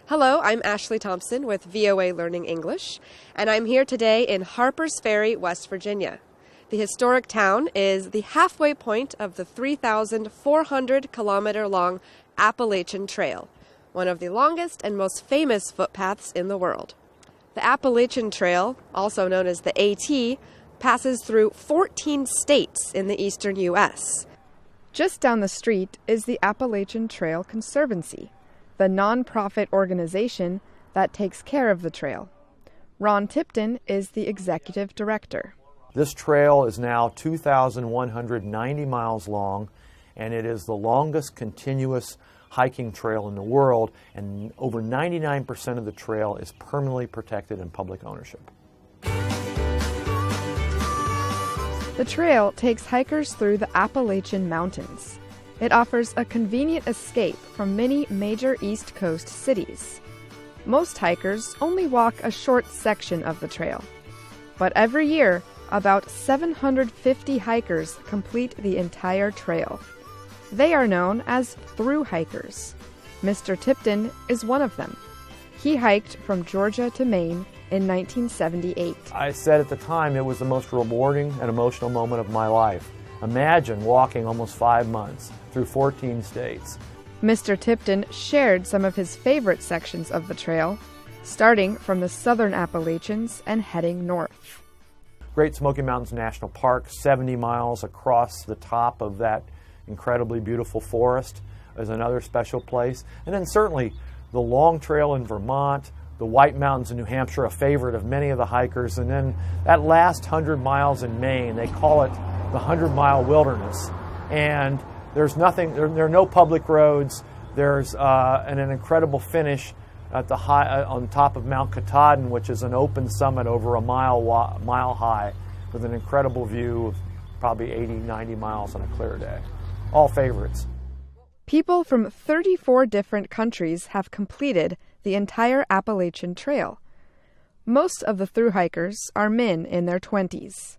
Hello, I'm Ashley Thompson with VOA Learning English, and I'm here today in Harpers Ferry, West Virginia. The historic town is the halfway point of the 3,400-kilometer-long Appalachian Trail, one of the longest and most famous footpaths in the world. The Appalachian Trail, also known as the AT, passes through 14 states in the eastern U.S. Just down the street is the Appalachian Trail Conservancy, the nonprofit organization that takes care of the trail. Ron Tipton is the executive director. This trail is now 2,190 miles long, and it is the longest continuous hiking trail in the world, and over 99% of the trail is permanently protected in public ownership. The trail takes hikers through the Appalachian Mountains. It offers a convenient escape from many major East Coast cities. Most hikers only walk a short section of the trail, but every year, about 750 hikers complete the entire trail. They are known as through hikers. Mr. Tipton is one of them. He hiked from Georgia to Maine in 1978. I said at the time it was the most rewarding and emotional moment of my life. Imagine walking almost 5 months through 14 states. Mr. Tipton shared some of his favorite sections of the trail, starting from the southern Appalachians and heading north. Great Smoky Mountains National Park, 70 miles across the top of that incredibly beautiful forest, is another special place. And then certainly the Long Trail in Vermont, the White Mountains in New Hampshire, a favorite of many of the hikers. And then that last 100 miles in Maine, they call it the 100-mile wilderness. And there's nothing, there are no public roads. There's an incredible finish at the on top of Mount Katahdin, which is an open summit over a mile high with an incredible view of probably 80, 90 miles on a clear day. All favorites. People from 34 different countries have completed the entire Appalachian Trail. Most of the through hikers are men in their 20s.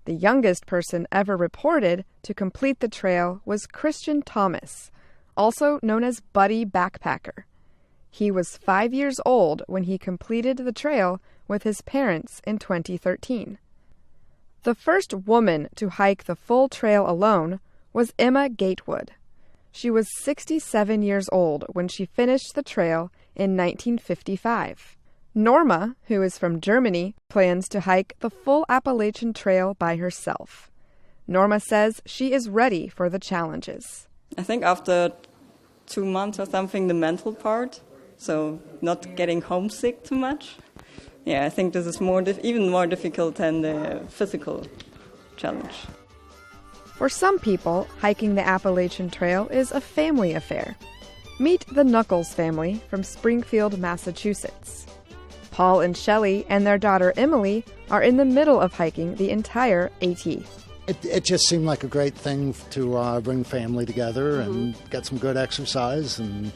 The youngest person ever reported to complete the trail was Christian Thomas, also known as Buddy Backpacker. He was 5 years old when he completed the trail with his parents in 2013. The first woman to hike the full trail alone was Emma Gatewood. She was 67 years old when she finished the trail in 1955. Norma, who is from Germany, plans to hike the full Appalachian Trail by herself. Norma says she is ready for the challenges. I think after 2 months or something, the mental part, so not getting homesick too much. Yeah, I think this is even more difficult than the physical challenge. For some people, hiking the Appalachian Trail is a family affair. Meet the Knuckles family from Springfield, Massachusetts. Paul and Shelley and their daughter Emily are in the middle of hiking the entire AT. It just seemed like a great thing to bring family together and get some good exercise. And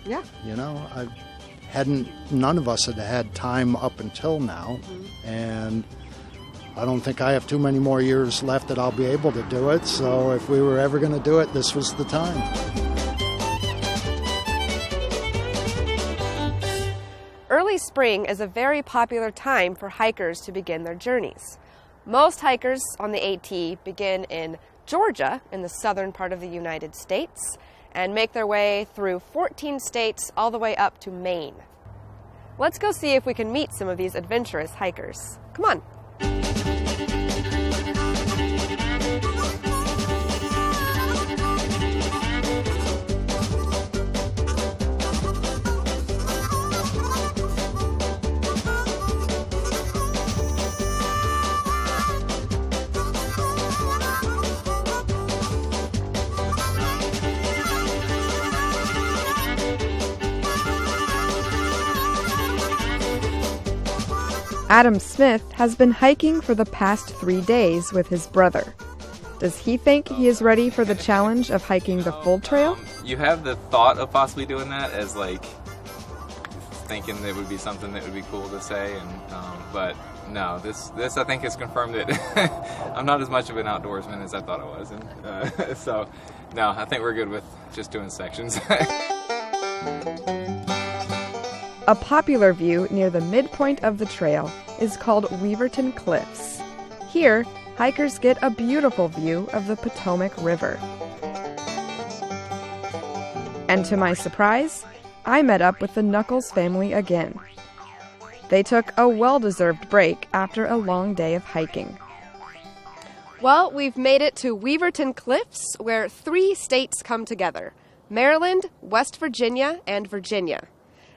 Yeah. you know, none of us had time up until now, and I don't think I have too many more years left that I'll be able to do it. So if we were ever going to do it, this was the time. Early spring is a very popular time for hikers to begin their journeys. Most hikers on the AT begin in Georgia, in the southern part of the United States, and make their way through 14 states all the way up to Maine. Let's go see if we can meet some of these adventurous hikers. Come on. Adam Smith has been hiking for the past 3 days with his brother. Does he think he is ready for the challenge of hiking the full trail? You have the thought of possibly doing that as like thinking it would be something that would be cool to say, and but no, this I think has confirmed it. I'm not as much of an outdoorsman as I thought I was, and so no, I think we're good with just doing sections. A popular view near the midpoint of the trail is called Weaverton Cliffs. Here, hikers get a beautiful view of the Potomac River. And to my surprise, I met up with the Knuckles family again. They took a well-deserved break after a long day of hiking. Well, we've made it to Weaverton Cliffs, where 3 states come together: Maryland, West Virginia, and Virginia.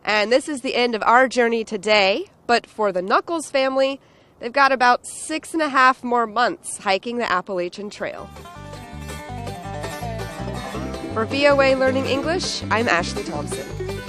And this is the end of our journey today, but for the Knuckles family, they've got about 6.5 more months hiking the Appalachian Trail. For VOA Learning English, I'm Ashley Thompson.